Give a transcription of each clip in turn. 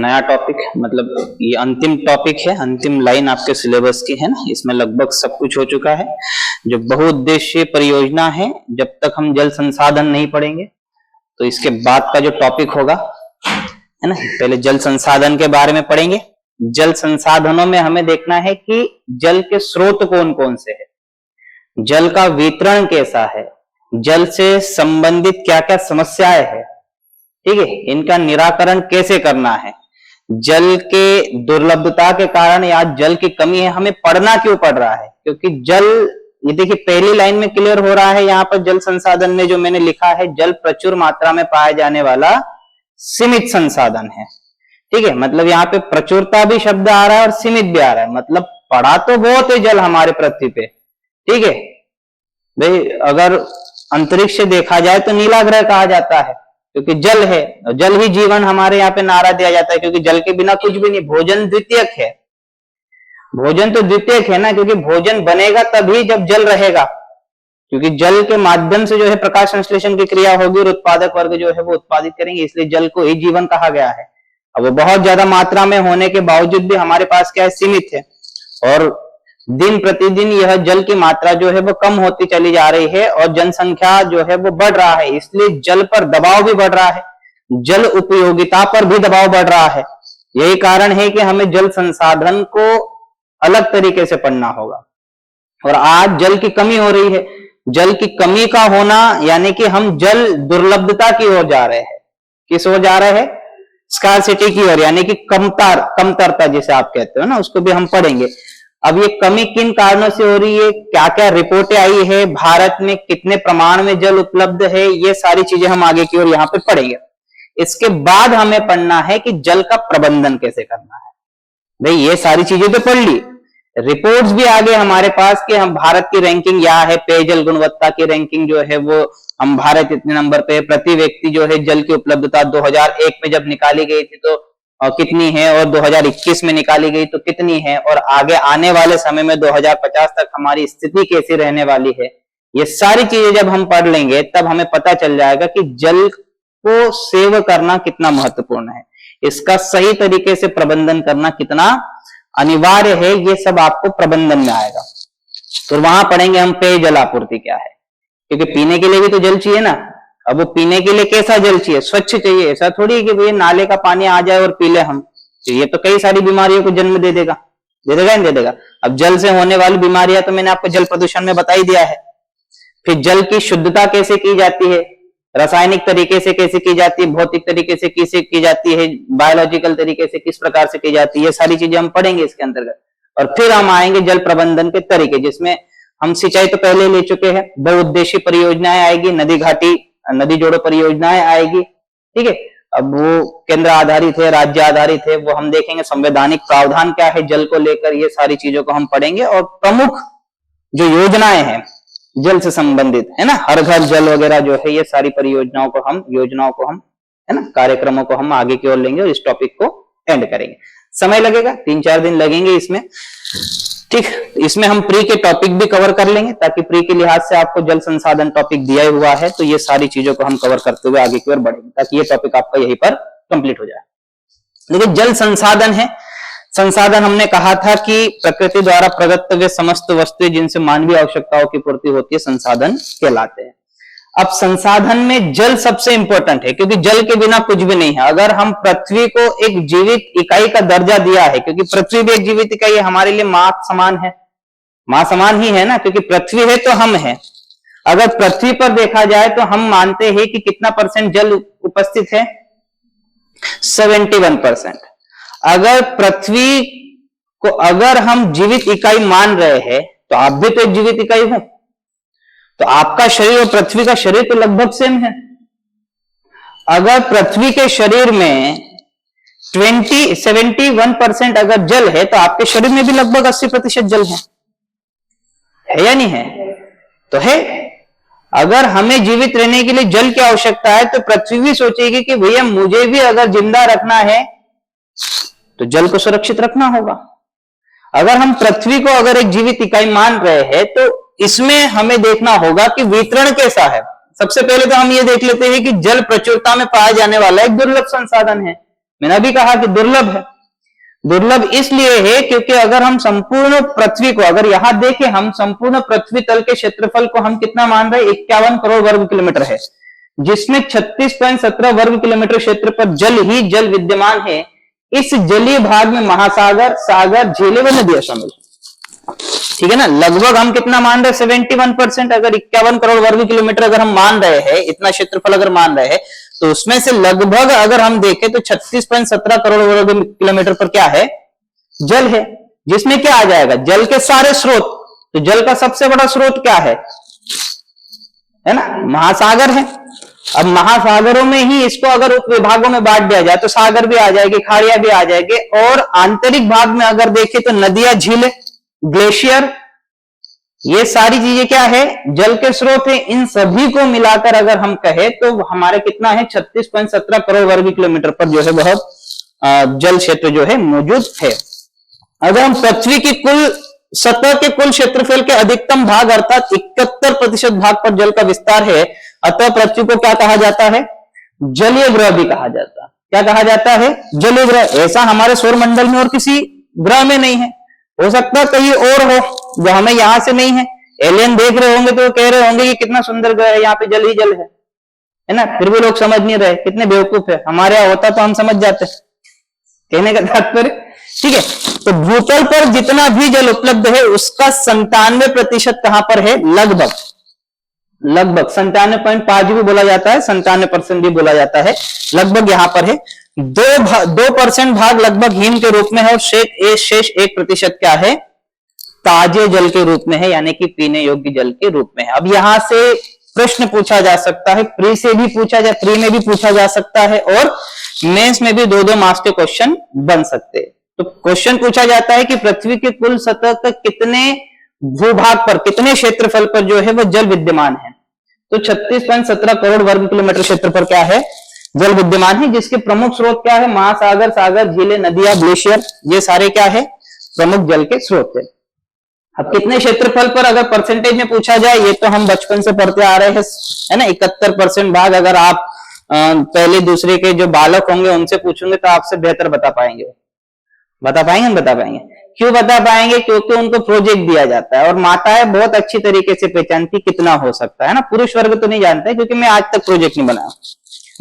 नया टॉपिक, मतलब ये अंतिम टॉपिक है, अंतिम लाइन आपके सिलेबस की है ना। इसमें लगभग सब कुछ हो चुका है। जो बहुउद्देशीय परियोजना है, जब तक हम जल संसाधन नहीं पढ़ेंगे तो इसके बाद का जो टॉपिक होगा है ना, पहले जल संसाधन के बारे में पढ़ेंगे। जल संसाधनों में हमें देखना है कि जल के स्रोत कौन कौन से है, जल का वितरण कैसा है, जल से संबंधित क्या क्या समस्याएं हैं, ठीक है, इनका निराकरण कैसे करना है, जल के दुर्लभता के कारण या जल की कमी है, हमें पढ़ना क्यों पड़ रहा है, क्योंकि जल, ये देखिए पहली लाइन में क्लियर हो रहा है यहाँ पर जल संसाधन में जो मैंने लिखा है, जल प्रचुर मात्रा में पाया जाने वाला सीमित संसाधन है, ठीक है। मतलब यहाँ पे प्रचुरता भी शब्द आ रहा है और सीमित भी आ रहा है, मतलब पड़ा तो बहुत है जल हमारे पृथ्वी पे, ठीक है भाई। अगर अंतरिक्ष से देखा जाए तो नीला ग्रह कहा जाता है, क्योंकि जल है, जल ही जीवन हमारे यहाँ पे नारा दिया जाता है, क्योंकि जल के बिना कुछ भी नहीं। भोजन द्वितीयक है, भोजन तो द्वितीयक है ना, क्योंकि भोजन बनेगा तभी जब जल रहेगा, क्योंकि जल के माध्यम से जो है प्रकाश संश्लेषण की क्रिया होगी और उत्पादक वर्ग जो है वो उत्पादित करेंगे, इसलिए जल को ही जीवन कहा गया है। अब वो बहुत ज्यादा मात्रा में होने के बावजूद भी हमारे पास क्या है, सीमित है, और दिन प्रतिदिन यह जल की मात्रा जो है वो कम होती चली जा रही है और जनसंख्या जो है वो बढ़ रहा है, इसलिए जल पर दबाव भी बढ़ रहा है, जल उपयोगिता पर भी दबाव बढ़ रहा है। यही कारण है कि हमें जल संसाधन को अलग तरीके से पढ़ना होगा। और आज जल की कमी हो रही है, जल की कमी का होना यानी कि हम जल दुर्लभता की ओर जा रहे हैं। किस ओर जा रहे हैं? स्कार्सिटी की ओर, यानी कि कमतरता जिसे आप कहते हो ना, उसको भी हम पढ़ेंगे। अब ये कमी किन कारणों से हो रही है, क्या क्या रिपोर्टें आई है, भारत में कितने प्रमाण में जल उपलब्ध है, ये सारी चीजें हम आगे की ओर यहाँ पे पढ़ेंगे। इसके बाद हमें पढ़ना है कि जल का प्रबंधन कैसे करना है। भाई ये सारी चीजें तो पढ़ ली, रिपोर्ट्स भी आ गए हमारे पास कि हम भारत की रैंकिंग क्या है, पेयजल गुणवत्ता की रैंकिंग जो है वो हम भारत इतने नंबर पे, प्रति व्यक्ति जो है जल की उपलब्धता 2001 में जब निकाली गई थी तो कितनी है, और 2021 में निकाली गई तो कितनी है, और आगे आने वाले समय में 2050 तक हमारी स्थिति कैसी रहने वाली है। ये सारी चीजें जब हम पढ़ लेंगे तब हमें पता चल जाएगा कि जल को सेव करना कितना महत्वपूर्ण है, इसका सही तरीके से प्रबंधन करना कितना अनिवार्य है, ये सब आपको प्रबंधन में आएगा। तो वहां पढ़ेंगे हम पेयजल आपूर्ति क्या है, क्योंकि पीने के लिए भी तो जल चाहिए ना। अब वो पीने के लिए कैसा जल चाहिए? स्वच्छ चाहिए। ऐसा थोड़ी है कि भैया नाले का पानी आ जाए और पी ले हम, तो ये तो कई सारी बीमारियों को जन्म दे देगा, दे देगा नहीं दे देगा। अब जल से होने वाली बीमारियां तो मैंने आपको जल प्रदूषण में बता ही दिया है। फिर जल की शुद्धता कैसे की जाती है, रासायनिक तरीके से कैसे की जाती है, भौतिक तरीके से कैसे की जाती है, बायोलॉजिकल तरीके से किस प्रकार से की जाती है, ये सारी चीजें हम पढ़ेंगे इसके अंतर्गत। और फिर हम आएंगे जल प्रबंधन के तरीके, जिसमें हम सिंचाई तो पहले ले चुके हैं, बहुउद्देशीय परियोजनाएं आएगी, नदी घाटी नदी जोड़ो परियोजनाएं आएगी, ठीक है। अब वो केंद्र आधारित है, राज्य आधारित है, वो हम देखेंगे। संवैधानिक प्रावधान क्या है जल को लेकर, ये सारी चीजों को हम पढ़ेंगे। और प्रमुख जो योजनाएं हैं जल से संबंधित है ना, हर घर जल वगैरह जो है, ये सारी परियोजनाओं को हम, योजनाओं को हम, है ना, कार्यक्रमों को हम आगे की ओर लेंगे और इस टॉपिक को एंड करेंगे। समय लगेगा, 3-4 दिन लगेंगे इसमें, ठीक। इसमें हम प्री के टॉपिक भी कवर कर लेंगे, ताकि प्री के लिहाज से आपको जल संसाधन टॉपिक दिया हुआ है, तो ये सारी चीजों को हम कवर करते हुए आगे की ओर बढ़ेंगे, ताकि ये टॉपिक आपका यहीं पर कंप्लीट हो जाए। लेकिन जल संसाधन है, संसाधन हमने कहा था कि प्रकृति द्वारा प्रदत्त वे समस्त वस्तुएं जिनसे मानवीय आवश्यकताओं की पूर्ति होती है, संसाधन कहलाते हैं। अब संसाधन में जल सबसे इंपॉर्टेंट है, क्योंकि जल के बिना कुछ भी नहीं है। अगर हम पृथ्वी को एक जीवित इकाई का दर्जा दिया है, क्योंकि पृथ्वी भी एक जीवित इकाई है, हमारे लिए मां समान है, मां समान ही है ना, क्योंकि पृथ्वी है तो हम है। अगर पृथ्वी पर देखा जाए तो हम मानते हैं कि कितना % जल उपस्थित है, 71%। अगर पृथ्वी को अगर हम जीवित इकाई मान रहे हैं, तो आप भी तो एक जीवित इकाई हो, तो आपका शरीर और पृथ्वी का शरीर तो लगभग सेम है। अगर पृथ्वी के शरीर में 71% अगर जल है, तो आपके शरीर में भी लगभग 80% जल है या नहीं है? तो है। अगर हमें जीवित रहने के लिए जल की आवश्यकता है, तो पृथ्वी भी सोचेगी कि भैया मुझे भी अगर जिंदा रखना है तो जल को सुरक्षित रखना होगा। अगर हम पृथ्वी को अगर एक जीवित इकाई मान रहे हैं, तो इसमें हमें देखना होगा कि वितरण कैसा है। सबसे पहले तो हम ये देख लेते हैं कि जल प्रचुरता में पाया जाने वाला एक दुर्लभ संसाधन है, मैंने अभी कहा कि दुर्लभ है। दुर्लभ इसलिए है क्योंकि अगर हम संपूर्ण पृथ्वी को, अगर यहां देखें, हम संपूर्ण पृथ्वी तल के क्षेत्रफल को हम कितना मान रहे हैं, 51 करोड़ वर्ग किलोमीटर है, जिसमें 36.17 वर्ग किलोमीटर क्षेत्र पर जल ही जल विद्यमान है। इस जलीय भाग में महासागर, सागर, झीलें व नदियां शामिल, ठीक है ना। लगभग हम कितना मान रहे हैं, 71%। अगर 51 करोड़ वर्ग किलोमीटर अगर हम मान रहे हैं, इतना क्षेत्रफल अगर मान रहे हैं, तो उसमें से लगभग अगर हम देखें तो 36.17 करोड़ वर्ग किलोमीटर पर क्या है, जल है, जिसमें क्या आ जाएगा, जल के सारे स्रोत। तो जल का सबसे बड़ा स्रोत क्या है ना, महासागर है। अब महासागरों में ही इसको अगर उप विभागों में बांट दिया जाए तो सागर भी आ जाएगी, खाड़ियां भी आ जाएगी, और आंतरिक भाग में अगर देखें तो नदियां, झीलें, ग्लेशियर, ये सारी चीजें क्या है, जल के स्रोत है। इन सभी को मिलाकर अगर हम कहें तो हमारे कितना है, 36.17 करोड़ वर्ग किलोमीटर पर जो है बहुत जल क्षेत्र जो है मौजूद है। अगर हम पृथ्वी की कुल सतह के कुल क्षेत्रफल के अधिकतम भाग अर्थात 71% भाग पर जल का विस्तार है, अतः पृथ्वी को क्या कहा जाता है, जलीय ग्रह भी कहा जाता है। क्या कहा जाता है, जलीय ग्रह। ऐसा हमारे सौर मंडल में और किसी ग्रह में नहीं है, हो सकता है कहीं और हो जो हमें यहां से नहीं है। एलियन देख रहे होंगे तो कह रहे होंगे कि कितना सुंदर ग्रह है, यहाँ पे जल ही जल है ना, फिर भी लोग समझ नहीं रहे, कितने बेवकूफ है। हमारे यहाँ होता तो हम समझ जाते, कहने का तात्पर्य, ठीक है। तो भूतल पर जितना भी जल उपलब्ध है उसका 97% कहां पर है, लगभग 97.5 भी बोला जाता है, 97% भी बोला जाता है, लगभग यहां पर है। 2% भाग लगभग हिम के रूप में है, और शेष 1% क्या है, ताजे जल के रूप में है, यानी कि पीने योग्य जल के रूप में है। अब यहां से प्रश्न पूछा जा सकता है, प्री से भी पूछा जा, प्री में भी पूछा जा सकता है, और मेंस में भी 2-2 मार्क्स के क्वेश्चन बन सकते हैं। तो क्वेश्चन पूछा जाता है कि पृथ्वी के कुल सतह तक कितने भूभाग पर, कितने क्षेत्रफल पर जो है वह जल विद्यमान है। तो 36.17 करोड़ वर्ग किलोमीटर क्षेत्र पर क्या है, जल विद्यमान है, जिसके प्रमुख स्रोत क्या है, महासागर, सागर, झीलें, नदियां, ग्लेशियर, ये सारे क्या है, प्रमुख जल के स्रोत है। अब कितने क्षेत्रफल पर अगर परसेंटेज में पूछा जाए, ये तो हम बचपन से पढ़ते आ रहे हैं, है ना। 71% भाग अगर आप पहले दूसरे के जो बालक होंगे उनसे पूछेंगे तो आपसे बेहतर बता पाएंगे। बता पाएंगे, हम बता पाएंगे। क्यों बता पाएंगे, क्योंकि उनको प्रोजेक्ट दिया जाता है, और माताएं बहुत अच्छी तरीके से पहचानती कितना हो सकता है ना। पुरुष वर्ग तो नहीं जानते, क्योंकि मैं आज तक प्रोजेक्ट नहीं बनाया।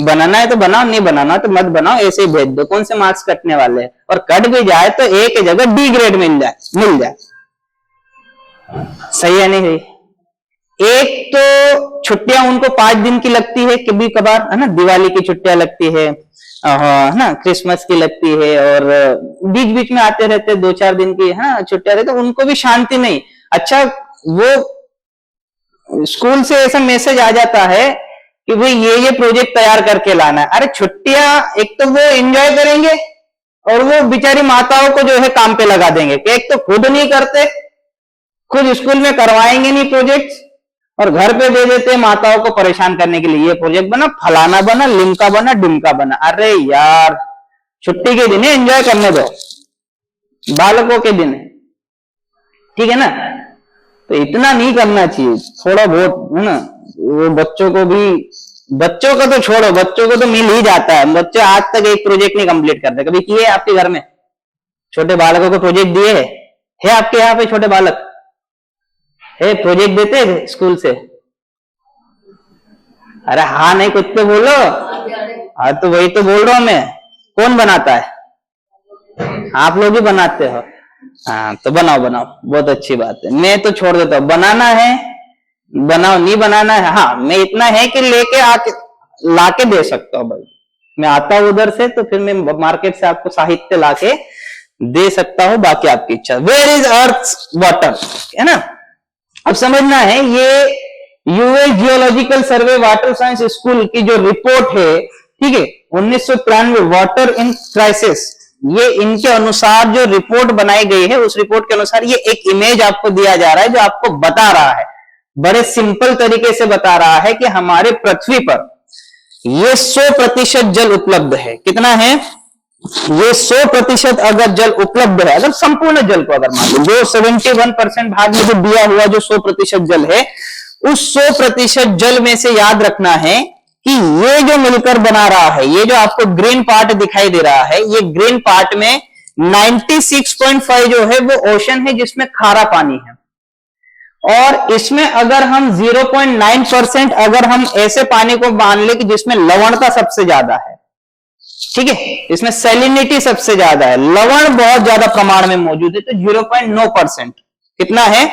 बनाना है तो बनाओ, नहीं बनाना तो मत बनाओ, ऐसे ही भेज दो, कौन से मार्क्स कटने वाले हैं। और कट भी जाए तो ए की जगह डी ग्रेड मिल जाए। सही है नहीं? एक तो छुट्टियां उनको 5 दिन की लगती है, कभी कभार, है ना, दिवाली की छुट्टियां लगती है ना, क्रिसमस की लगती है, और बीच बीच में आते रहते 2-4 दिन की, है ना, छुट्टियां रहती, उनको भी शांति नहीं। अच्छा, वो स्कूल से ऐसा मैसेज आ जाता है कि भाई ये प्रोजेक्ट तैयार करके लाना है। अरे छुट्टियां, एक तो वो एंजॉय करेंगे, और वो बेचारी माताओं को जो है काम पे लगा देंगे कि एक तो खुद नहीं करते, खुद स्कूल में करवाएंगे नहीं प्रोजेक्ट, और घर पे दे देते हैं माताओं को परेशान करने के लिए, ये प्रोजेक्ट बना, फलाना बना, लिमका बना, डिमका बना। अरे यार, छुट्टी के दिन एंजॉय करने दो, बालकों के दिन, ठीक है ना। तो इतना नहीं करना चाहिए, थोड़ा बहुत, है ना। वो बच्चों को भी, बच्चों को तो छोड़ो, बच्चों को तो मिल ही जाता है। बच्चे आज तक एक प्रोजेक्ट नहीं कंप्लीट करते। कभी किए आपके घर में छोटे बालकों को प्रोजेक्ट दिए है आपके यहाँ पे छोटे बालक है, प्रोजेक्ट देते हैं स्कूल से? अरे हाँ नहीं, कुछ तो बोलो। हाँ तो वही तो बोल रहा हूं मैं, कौन बनाता है? आप लोग ही बनाते हो। हाँ तो बनाओ, बहुत अच्छी बात है। मैं तो छोड़ देता हूँ, बनाना है बनाओ, नहीं बनाना है, हाँ मैं इतना है कि लेके आके लाके दे सकता हूँ भाई। मैं आता हूं उधर से तो फिर मैं मार्केट से आपको साहित्य लाके दे सकता हूं, बाकी आपकी इच्छा। वेयर इज अर्थ वाटर, है ना। अब समझना है, ये यूएस जियोलॉजिकल सर्वे वाटर साइंस स्कूल की जो रिपोर्ट है, ठीक है, 1993 वाटर इन क्राइसिस, ये इनके अनुसार जो रिपोर्ट बनाई गई है, उस रिपोर्ट के अनुसार ये एक इमेज आपको दिया जा रहा है जो आपको बता रहा है, बड़े सिंपल तरीके से बता रहा है कि हमारे पृथ्वी पर ये 100% जल उपलब्ध है। कितना है? ये 100% अगर जल उपलब्ध है, अगर संपूर्ण जल को अगर मान लो, जो 71% भाग में जो दिया हुआ जो 100% जल है, उस 100% जल में से याद रखना है कि ये जो मिलकर बना रहा है, ये जो आपको ग्रीन पार्ट दिखाई दे रहा है, ये ग्रीन पार्ट में 96.5 जो है वो ओशन है जिसमें खारा पानी है, और इसमें अगर हम 0.9% अगर हम ऐसे पानी को मान ले कि जिसमें लवणता सबसे ज्यादा है, ठीक है, इसमें सैलिनिटी सबसे ज्यादा है, लवण बहुत ज्यादा प्रमाण में मौजूद है, तो 0.9% कितना है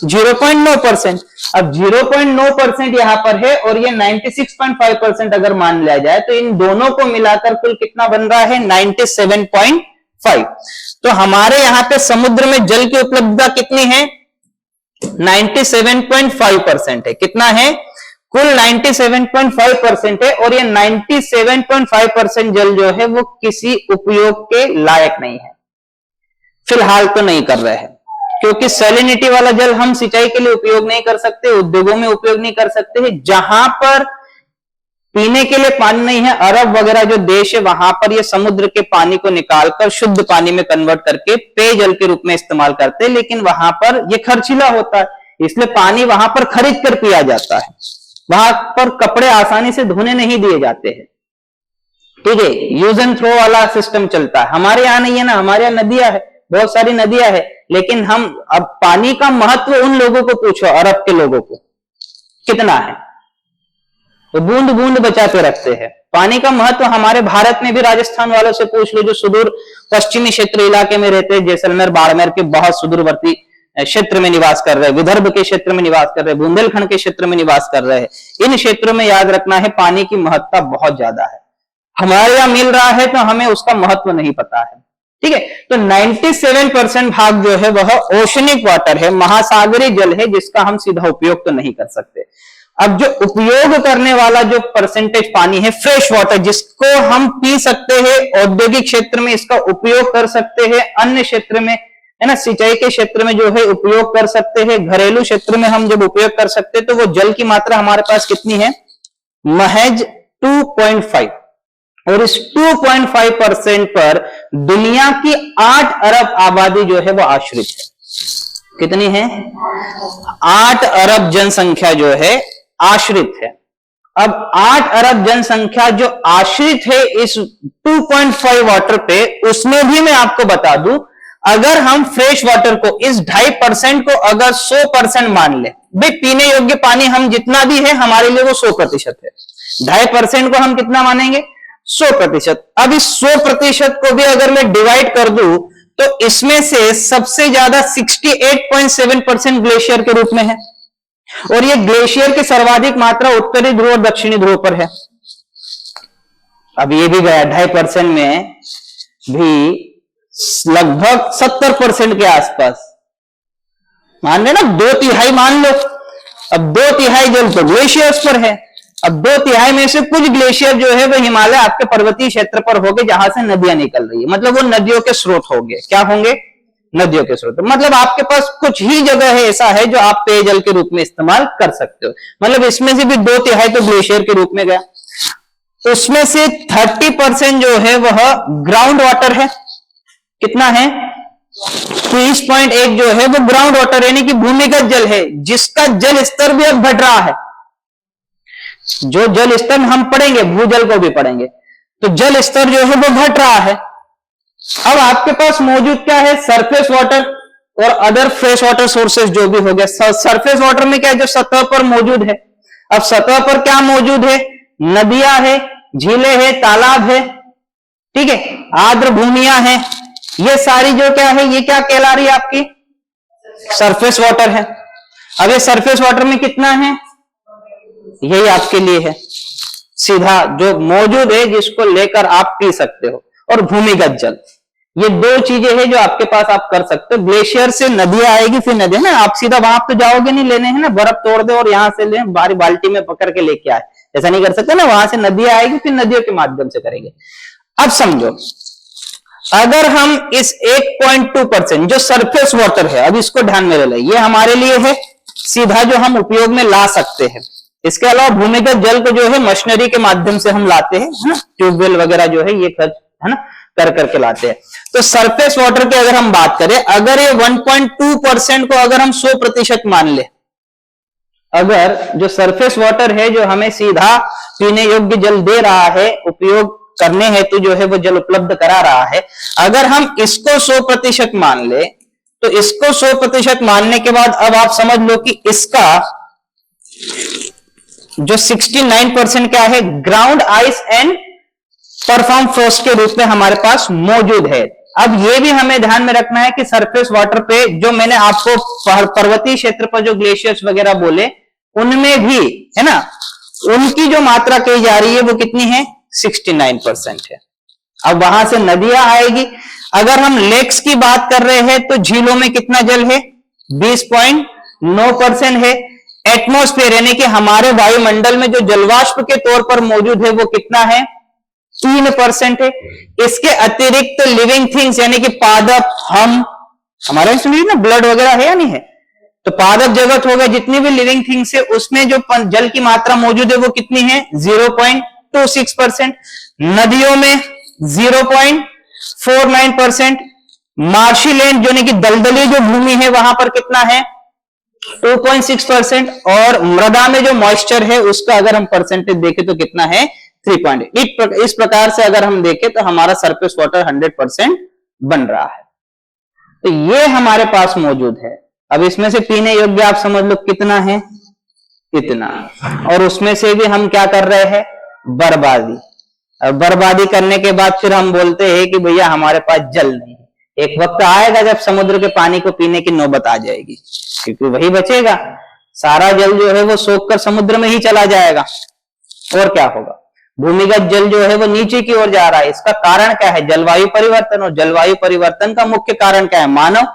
0.9%। अब 0.9% यहां पर है और ये 96.5% अगर मान लिया जाए तो इन दोनों को मिलाकर कुल कितना बन रहा है 97.5। तो हमारे यहां पे समुद्र में जल की उपलब्धता कितनी है 97.5% है। कितना है कुल 97.5% है, और ये 97.5% जल जो है वो किसी उपयोग के लायक नहीं है, फिलहाल तो नहीं कर रहे हैं, क्योंकि सैलिनिटी वाला जल हम सिंचाई के लिए उपयोग नहीं कर सकते, उद्योगों में उपयोग नहीं कर सकते हैं। जहां पर पीने के लिए पानी नहीं है, अरब वगैरह जो देश है वहां पर ये समुद्र के पानी को निकालकर शुद्ध पानी में कन्वर्ट करके पेयजल के रूप में इस्तेमाल करते हैं, लेकिन वहां पर ये खर्चीला होता है, इसलिए पानी वहां पर खरीद कर पिया जाता है, वहां पर कपड़े आसानी से धोने नहीं दिए जाते हैं, ठीक है, यूज एंड थ्रो वाला सिस्टम चलता है। हमारे यहाँ नहीं है ना, हमारे यहाँ नदियां है, बहुत सारी नदियां है, लेकिन हम अब पानी का महत्व उन लोगों को पूछो, अरब के लोगों को कितना है, वो बूंद बूंद बचाते रखते हैं। पानी का महत्व हमारे भारत में भी राजस्थान वालों से पूछ लो जो सुदूर पश्चिमी क्षेत्र इलाके में रहते हैं, जैसलमेर बाड़मेर के बहुत सुदूरवर्ती क्षेत्र में निवास कर रहे हैं, विदर्भ के क्षेत्र में निवास कर रहे हैं, बुंदेलखंड के क्षेत्र में निवास कर रहे हैं, इन क्षेत्रों में याद रखना है पानी की महत्ता बहुत ज्यादा है। हमारे यहां मिल रहा है तो हमें उसका महत्व नहीं पता है, ठीक है। तो 97% भाग जो है वह ओशनिक वाटर है, महासागरीय जल है, जिसका हम सीधा उपयोग तो नहीं कर सकते। अब जो उपयोग करने वाला जो परसेंटेज पानी है फ्रेश वाटर, जिसको हम पी सकते हैं, औद्योगिक क्षेत्र में इसका उपयोग कर सकते हैं, अन्य क्षेत्र में है ना सिंचाई के क्षेत्र में जो है उपयोग कर सकते हैं, घरेलू क्षेत्र में हम जब उपयोग कर सकते हैं, तो वो जल की मात्रा हमारे पास कितनी है महज 2.5, और इस 2.5% पर दुनिया की 8 अरब आबादी जो है वो आश्रित है। कितनी है 8 अरब जनसंख्या जो है आश्रित है। अब 8 अरब जनसंख्या जो आश्रित है इस 2.5 वाटर पे, उसमें भी मैं आपको बता दूं, अगर हम फ्रेश वाटर को इस 2.5% को अगर 100% मान ले, भाई पीने योग्य पानी हम जितना भी है हमारे लिए वो 100% है, 2.5% को हम कितना मानेंगे 100%। अब इस 100% को भी अगर मैं डिवाइड कर दूं तो इसमें से सबसे ज्यादा 68.7% ग्लेशियर के रूप में है, और ये ग्लेशियर की सर्वाधिक मात्रा उत्तरी ध्रुव और दक्षिणी ध्रुव पर है। अब ये भी गया 2.5% में भी लगभग 70% के आसपास, मान लेना 2/3 मान लो। अब 2/3 जल तो ग्लेशियर्स पर है। अब 2/3 में से कुछ ग्लेशियर जो है वो हिमालय आपके पर्वतीय क्षेत्र पर होंगे, जहां से नदियां निकल रही है, मतलब वो नदियों के स्रोत होंगे। क्या होंगे नदियों के स्रोत, मतलब आपके पास कुछ ही जगह है ऐसा है जो आप पेयजल के रूप में इस्तेमाल कर सकते हो, मतलब इसमें से भी 2/3 तो ग्लेशियर के रूप में गया। उसमें से 30% जो है वह ग्राउंड वाटर है। कितना है 30.1 जो है वो ग्राउंड वाटर यानी कि भूमिगत जल है, जिसका जल स्तर भी अब घट रहा है। जो जल स्तर हम पढ़ेंगे, भूजल को भी पढ़ेंगे, तो जल स्तर जो है वो घट रहा है। अब आपके पास मौजूद क्या है सरफेस वाटर और अदर फ्रेश वाटर सोर्सेज जो भी हो गया। सरफेस वाटर में क्या है जो सतह पर मौजूद है। अब सतह पर क्या मौजूद है, नदियां है, झीलें है, तालाब है, ठीक है, आर्द्र भूमियां हैं, ये सारी जो क्या है ये क्या कहला रही है आपकी सरफेस वाटर है। अब ये सरफेस वाटर में कितना है, यही आपके लिए है सीधा जो मौजूद है जिसको लेकर आप पी सकते हो, और भूमिगत जल, ये 2 चीजें हैं जो आपके पास आप कर सकते हो। ग्लेशियर से नदियां आएगी, फिर नदियां ना आप सीधा वहां तो जाओगे नहीं लेने, है ना, बर्फ तोड़ दे और यहां से ले बारी बाल्टी में पकड़ के लेके आए, ऐसा नहीं कर सकते ना, वहां से नदियां आएगी फिर नदियों के माध्यम से करेंगे। अब समझो अगर हम इस 1.2% जो सरफेस वाटर है, अब इसको ध्यान में ले लें, ये हमारे लिए है सीधा जो हम उपयोग में ला सकते हैं। इसके अलावा भूमिगत जल को जो है मशीनरी के माध्यम से हम लाते हैं, है ना, ट्यूबवेल वगैरह जो है ये खर्च है ना कर करके लाते हैं। तो सरफेस वाटर की अगर हम बात करें, अगर ये 1.2% को अगर हम 100% मान ले, अगर जो सरफेस वाटर है जो हमें सीधा पीने योग्य जल दे रहा है, उपयोग करने हेतु जो है वो जल उपलब्ध करा रहा है, अगर हम इसको 100% मान ले, तो इसको 100% मानने के बाद अब आप समझ लो कि इसका जो 69% क्या है, ground ice and perform frost के रूप में हमारे पास मौजूद है। अब ये भी हमें ध्यान में रखना है कि सरफेस वाटर पे जो मैंने आपको पर्वतीय क्षेत्र पर जो ग्लेशियर्स वगैरह बोले, उनमें भी है ना, उनकी जो मात्रा कही जा रही है वो कितनी है, 69% है। अब वहां से नदियां आएगी। अगर हम लेक्स की बात कर रहे हैं तो झीलों में कितना जल है, 20.9% है। एटमॉस्फेयर यानी कि हमारे वायुमंडल में जो जलवाष्प के तौर पर मौजूद है वो कितना है, 3% है। इसके अतिरिक्त लिविंग थिंग्स यानी कि पादप, हम हमारे सुनिए ना ब्लड वगैरह है या नहीं है, तो पादप जगत हो गया, जितनी भी लिविंग थिंग्स है उसमें जो जल की मात्रा मौजूद है वो कितनी है, 0.26%। नदियों में 0.49%। मार्शी लैंड यानी कि दलदली जो भूमि है वहां पर कितना है, 2.6%। और मृदा में जो मॉइस्चर है उसका अगर हम परसेंटेज देखें तो कितना है, 3.8। इस प्रकार से अगर हम देखें तो हमारा सरफेस वाटर 100% बन रहा है। तो ये हमारे पास मौजूद है। अब इसमें से पीने योग्य आप समझ लो कितना है, इतना। और उसमें से भी हम क्या कर रहे हैं, बर्बादी। और बर्बादी करने के बाद फिर हम बोलते हैं कि भैया हमारे पास जल नहीं है। एक वक्त आएगा जब समुद्र के पानी को पीने की नौबत आ जाएगी, क्योंकि वही बचेगा, सारा जल जो है वो सोख कर समुद्र में ही चला जाएगा। और क्या होगा, भूमिगत जल जो है वो नीचे की ओर जा रहा है। इसका कारण क्या है, जलवायु परिवर्तन। और जलवायु परिवर्तन का मुख्य कारण क्या है, मानव।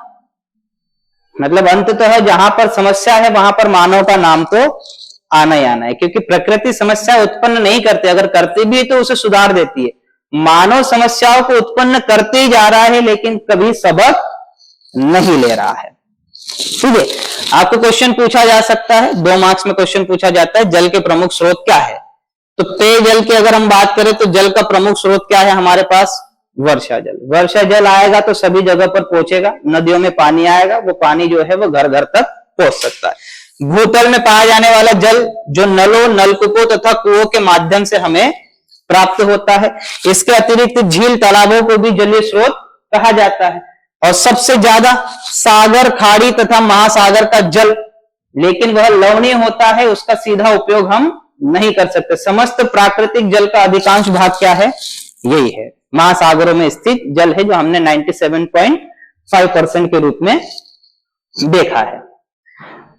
मतलब अंततः जहां पर समस्या है वहां पर मानव का नाम तो आना ही आना है, क्योंकि प्रकृति समस्या उत्पन्न नहीं करती, अगर करती भी है तो उसे सुधार देती है। मानव समस्याओं को उत्पन्न करते ही जा रहा है लेकिन कभी सबक नहीं ले रहा है। ठीक है, आपको क्वेश्चन पूछा जा सकता है, 2 मार्क्स में क्वेश्चन पूछा जाता है, जल के प्रमुख स्रोत क्या है। तो पेयजल की अगर हम बात करें तो जल का प्रमुख स्रोत क्या है हमारे पास, वर्षा जल। वर्षा जल आएगा तो सभी जगह पर पहुंचेगा, नदियों में पानी आएगा, वो पानी जो है वो घर घर तक पहुंच सकता है। भूतल में पाया जाने वाला जल जो नलों, नलकूपों तथा कुओं के माध्यम से हमें प्राप्त होता है। इसके अतिरिक्त झील, तालाबों को भी जलीय स्रोत कहा जाता है। और सबसे ज्यादा सागर, खाड़ी तथा महासागर का जल, लेकिन वह लवणीय होता है, उसका सीधा उपयोग हम नहीं कर सकते। समस्त प्राकृतिक जल का अधिकांश भाग क्या है, यही है, महासागरों में स्थित जल है, जो हमने 97.5% के रूप में देखा है।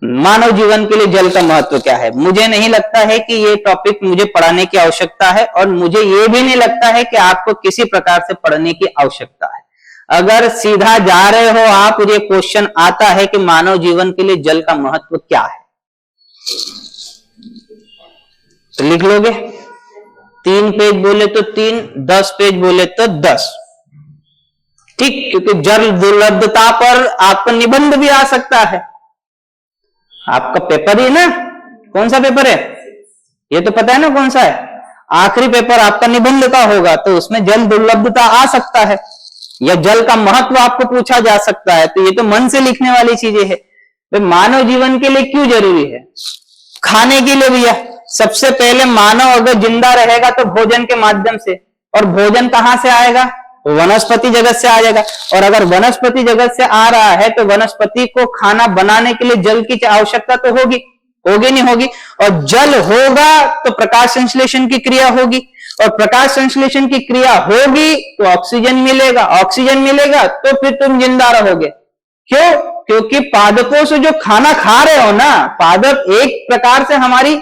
मानव जीवन के लिए जल का महत्व क्या है, मुझे नहीं लगता है कि ये टॉपिक मुझे पढ़ाने की आवश्यकता है, और मुझे ये भी नहीं लगता है कि आपको किसी प्रकार से पढ़ने की आवश्यकता है। अगर सीधा जा रहे हो आप, ये क्वेश्चन आता है कि मानव जीवन के लिए जल का महत्व क्या है, तो लिख लोगे। 3 पेज बोले तो 3, 10 पेज बोले तो 10। ठीक, क्योंकि जल दुर्लभता पर आपका निबंध भी आ सकता है। आपका पेपर ही ना, कौन सा पेपर है ये तो पता है ना कौन सा है, आखिरी पेपर आपका निबंध का होगा, तो उसमें जल दुर्लभता आ सकता है, या जल का महत्व आपको पूछा जा सकता है। तो ये तो मन से लिखने वाली चीजें है। मानव जीवन के लिए क्यों जरूरी है, खाने के लिए भैया। सबसे पहले मानव अगर जिंदा रहेगा तो भोजन के माध्यम से, और भोजन कहां से आएगा, वनस्पति जगत से आ जाएगा। और अगर वनस्पति जगत से आ रहा है तो वनस्पति को खाना बनाने के लिए जल की आवश्यकता तो होगी नहीं होगी। और जल होगा तो प्रकाश संश्लेषण की क्रिया होगी, और प्रकाश संश्लेषण की क्रिया होगी तो ऑक्सीजन मिलेगा, ऑक्सीजन मिलेगा तो फिर तुम जिंदा रहोगे। क्यों, क्योंकि पादपों से जो खाना खा रहे हो ना, पादप एक प्रकार से हमारी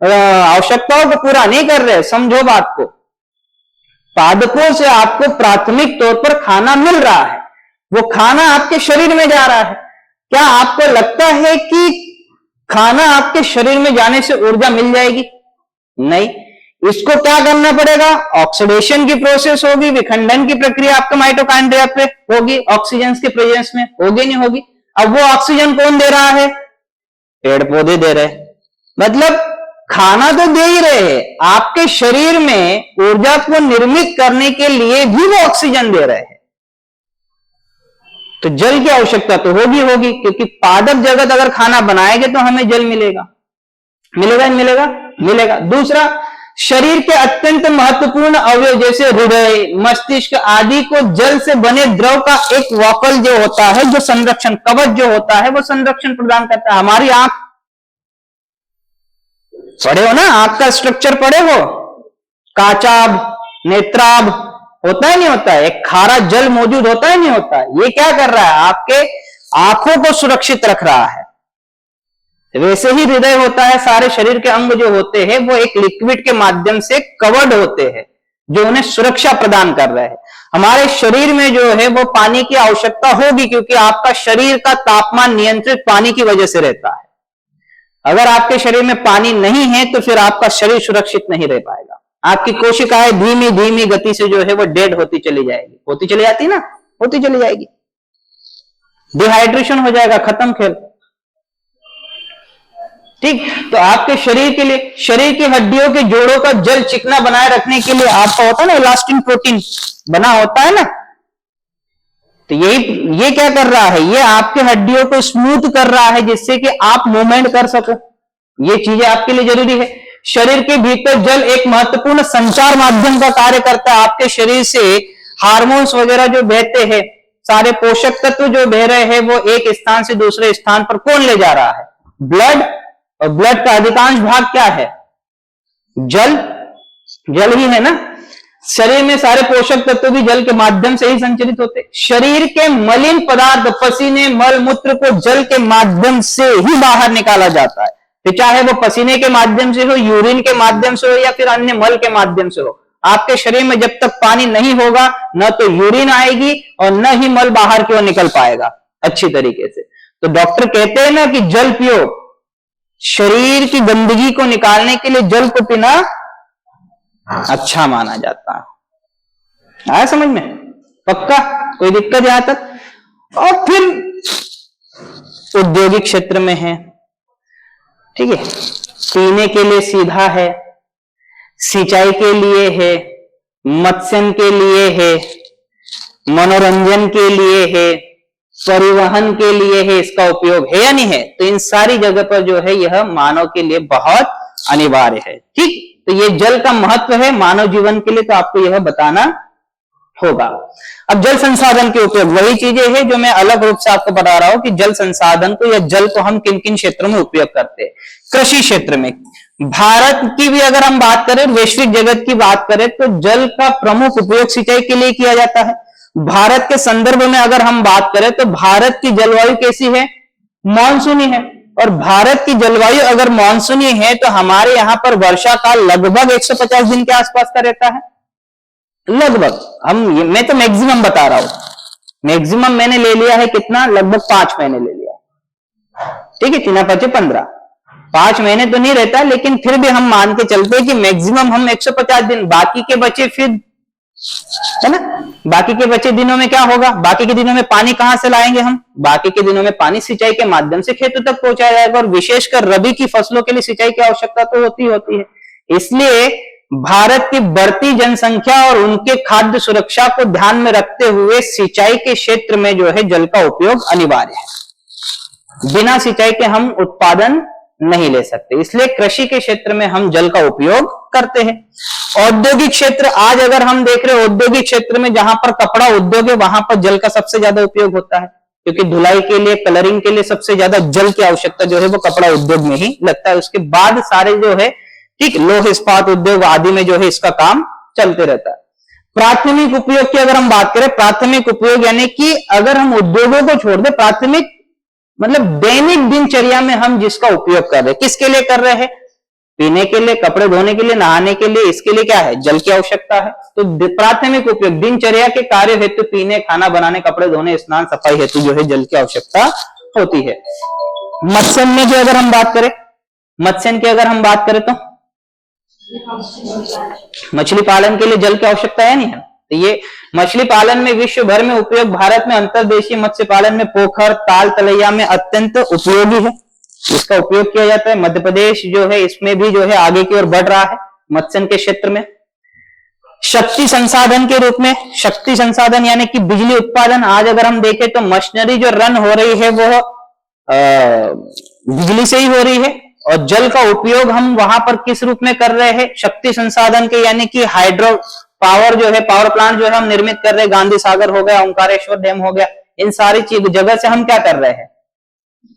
आवश्यकताओं को पूरा नहीं कर रहे। समझो बात को, पादपों से आपको प्राथमिक तौर पर खाना मिल रहा है, वो खाना आपके शरीर में जा रहा है। क्या आपको लगता है कि खाना आपके शरीर में जाने से ऊर्जा मिल जाएगी, नहीं। इसको क्या करना पड़ेगा, ऑक्सीडेशन की प्रोसेस होगी, विखंडन की प्रक्रिया आपके माइटोकॉन्ड्रिया पे होगी, ऑक्सीजन के प्रेजेंस में होगी नहीं होगी। अब वो ऑक्सीजन कौन दे रहा है, पेड़ पौधे दे रहे हैं। मतलब खाना तो दे ही रहे हैं, आपके शरीर में ऊर्जा को निर्मित करने के लिए भी वो ऑक्सीजन दे रहे हैं। तो जल की आवश्यकता तो होगी, क्योंकि पादप जगत अगर खाना बनाएंगे तो हमें जल मिलेगा। मिलेगा नहीं मिलेगा? मिलेगा। दूसरा, शरीर के अत्यंत महत्वपूर्ण अवयव जैसे हृदय, मस्तिष्क आदि को जल से बने द्रव का एक वॉकल जो होता है, जो संरक्षण कवच जो होता है, वो संरक्षण प्रदान करता है। हमारी आंख पढ़े हो ना, आंख का स्ट्रक्चर पढ़े हो, काचाभ, नेत्राभ होता है नहीं होता है, एक खारा जल मौजूद होता है नहीं होता है। ये क्या कर रहा है? आपके आंखों को सुरक्षित रख रहा है। वैसे ही हृदय होता है, सारे शरीर के अंग जो होते हैं वो एक लिक्विड के माध्यम से कवर्ड होते हैं जो उन्हें सुरक्षा प्रदान कर रहे हैं। हमारे शरीर में जो है वो पानी की आवश्यकता होगी, क्योंकि आपका शरीर का तापमान नियंत्रित पानी की वजह से रहता है। अगर आपके शरीर में पानी नहीं है तो फिर आपका शरीर सुरक्षित नहीं रह पाएगा। आपकी कोशिकाएं धीमी धीमी गति से जो है वो डेड होती चली जाएगी, होती चली जाती ना, होती चली जाएगी, डिहाइड्रेशन हो जाएगा, खत्म खेल। ठीक, तो आपके शरीर के लिए, शरीर की हड्डियों के जोड़ों का जल चिकना बनाए रखने के लिए आपका होता है ना इलास्टिन प्रोटीन बना होता है ना, तो ये क्या कर रहा है? ये आपके हड्डियों को स्मूथ कर रहा है जिससे कि आप मूवमेंट कर सको। ये चीजें आपके लिए जरूरी है। शरीर के भीतर जल एक महत्वपूर्ण संचार माध्यम का कार्य करता है। आपके शरीर से हार्मोन्स वगैरह जो बहते हैं, सारे पोषक तत्व जो बह रहे हैं, वो एक स्थान से दूसरे स्थान पर कौन ले जा रहा है? ब्लड। और ब्लड का अधिकांश भाग क्या है? जल, जल ही है ना। शरीर में सारे पोषक तत्व भी जल के माध्यम से ही संचरित होते। शरीर के मलिन पदार्थ, पसीने, मल मूत्र को जल के माध्यम से ही बाहर निकाला जाता है, तो चाहे वो पसीने के माध्यम से हो, यूरिन के माध्यम से हो, या फिर अन्य मल के माध्यम से हो। आपके शरीर में जब तक पानी नहीं होगा, न तो यूरिन आएगी और न ही मल बाहर की ओर निकल पाएगा अच्छी तरीके से। तो डॉक्टर कहते हैं ना कि जल पियो। शरीर की गंदगी को निकालने के लिए जल को पीना अच्छा माना जाता है। आया समझ में? पक्का? कोई दिक्कत यहां तक? और फिर औद्योगिक क्षेत्र में है, ठीक है, पीने के लिए सीधा है, सिंचाई के लिए है, मत्स्य के लिए है, मनोरंजन के लिए है, परिवहन के लिए है, इसका उपयोग है या नहीं है? तो इन सारी जगह पर जो है यह मानव के लिए बहुत अनिवार्य है। ठीक, तो ये जल का महत्व है मानव जीवन के लिए, तो आपको यह बताना होगा। अब जल संसाधन के उपयोग वही चीजें हैं जो मैं अलग रूप से आपको बता रहा हूं कि जल संसाधन को या जल को हम किन किन क्षेत्रों में उपयोग करते हैं। कृषि क्षेत्र में, भारत की भी अगर हम बात करें, वैश्विक जगत की बात करें, तो जल का प्रमुख उपयोग सिंचाई के लिए किया जाता है। भारत के संदर्भ में अगर हम बात करें तो भारत की जलवायु कैसी है? मानसूनी है। और भारत की जलवायु अगर मानसूनी है तो हमारे यहां पर वर्षा काल लगभग 150 दिन के आसपास का रहता है। लगभग, मैं तो मैक्सिमम बता रहा हूं, मैक्सिमम मैंने ले लिया है कितना? लगभग 5 महीने ले लिया। ठीक है, 3 5 15, 5 महीने तो नहीं रहता, लेकिन फिर भी हम मान के चलते हैं कि मैक्सिमम हम 150 दिन, बाकी के बचे फिर, है ना, बाकी के बचे दिनों में क्या होगा? बाकी के दिनों में पानी कहां से लाएंगे हम? बाकी के दिनों में पानी सिंचाई के माध्यम से खेतों तक पहुंचाया जाएगा। और विशेषकर रबी की फसलों के लिए सिंचाई की आवश्यकता तो होती है। इसलिए भारत की बढ़ती जनसंख्या और उनके खाद्य सुरक्षा को ध्यान में रखते हुए सिंचाई के क्षेत्र में जो है जल का उपयोग अनिवार्य है। बिना सिंचाई के हम उत्पादन नहीं ले सकते, इसलिए कृषि के क्षेत्र में हम जल का उपयोग करते हैं। औद्योगिक क्षेत्र, आज अगर हम देख रहे हैं औद्योगिक क्षेत्र में जहां पर कपड़ा उद्योग है वहां पर जल का सबसे ज्यादा उपयोग होता है, क्योंकि धुलाई के लिए, कलरिंग के लिए सबसे ज्यादा जल की आवश्यकता जो है वो कपड़ा उद्योग में ही लगता है। उसके बाद सारे जो है, ठीक, लौह इस्पात उद्योग आदि में जो है इसका काम चलते रहता है। प्राथमिक उपयोग की अगर हम बात करें, प्राथमिक उपयोग यानी कि अगर हम उद्योगों को छोड़ दें, प्राथमिक मतलब दैनिक दिनचर्या में हम जिसका उपयोग कर रहे हैं, किसके लिए कर रहे हैं? पीने के लिए, कपड़े धोने के लिए, नहाने के लिए, इसके लिए क्या है? जल की आवश्यकता है। तो प्राथमिक उपयोग दिनचर्या के कार्य हेतु, पीने, खाना बनाने, कपड़े धोने, स्नान, सफाई हेतु जो है जल की आवश्यकता होती है। मत्स्य में जो अगर हम बात करें, मत्स्य की अगर हम बात करें तो मछली पालन के लिए जल की आवश्यकता है नहीं है? तो ये मछली पालन में विश्व भर में उपयोग, भारत में अंतर्देशीय मत्स्य पालन में पोखर, ताल, तलैया में अत्यंत उपयोगी है, इसका उपयोग किया जाता है। मध्य प्रदेश जो है इसमें भी जो है आगे की ओर बढ़ रहा है मत्स्य के क्षेत्र में। शक्ति संसाधन के रूप में, शक्ति संसाधन यानी कि बिजली उत्पादन, आज अगर हम देखें तो मशीनरी जो रन हो रही है वो बिजली से ही हो रही है, और जल का उपयोग हम वहां पर किस रूप में कर रहे हैं? शक्ति संसाधन के, यानी कि हाइड्रो पावर जो है, पावर प्लांट जो है हम निर्मित कर रहे हैं। गांधी सागर हो गया, ओंकारेश्वर डैम हो गया, इन सारी चीज जगह से हम क्या कर रहे हैं?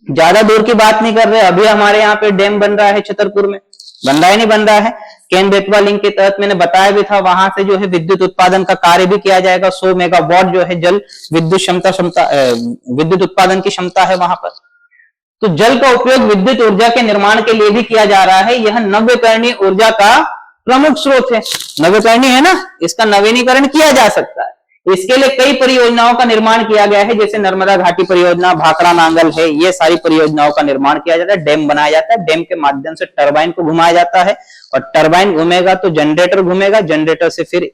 ज्यादा दूर की बात नहीं कर रहे। अभी हमारे यहाँ पे डैम बन रहा है छतरपुर में, बन रहा है नहीं बन रहा है? केन बेतवा लिंक के तहत मैंने बताया भी था, वहां से जो है विद्युत उत्पादन का कार्य भी किया जाएगा। 100 मेगावाट जो है जल विद्युत उत्पादन की क्षमता है वहां पर। तो जल का उपयोग विद्युत ऊर्जा के निर्माण के लिए भी किया जा रहा है। यह नवीकरणीय ऊर्जा का प्रमुख स्रोत है। नवीकरणीय है ना, इसका नवीनीकरण किया जा सकता है। इसके लिए कई परियोजनाओं का निर्माण किया गया है, जैसे नर्मदा घाटी परियोजना, भाखड़ा नांगल है, ये सारी परियोजनाओं का निर्माण किया जाता है। डैम बनाया जाता है, डैम के माध्यम से टरबाइन को घुमाया जाता है, और टरबाइन घूमेगा तो जनरेटर घूमेगा, जनरेटर से फिर